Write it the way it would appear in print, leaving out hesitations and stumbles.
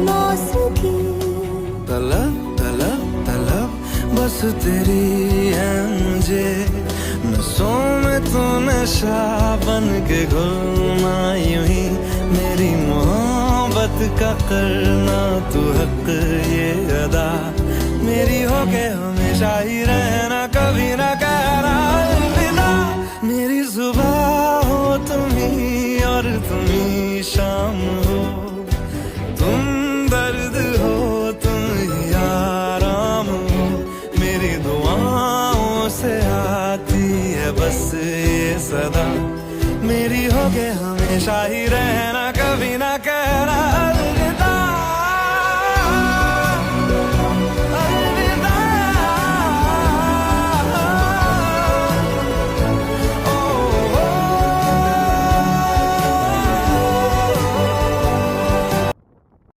मौसकी। तलब तलब तलब बस तेरी है मुझे, नसों में तो नशा बन के घुलना यूं ही, मेरी मोहब्बत का करना तू हक ये अदा, मेरी होके हमेशा ही रहना, कभी ना कहना अलविदा। मेरी सुबह हो तुम ही और तुम ही शाम हो, तुम दर्द हो तुम ही आराम हो, मेरी दुआओं से आती है बस ये सदा, मेरी होके हमेशा ही रहना, कभी ना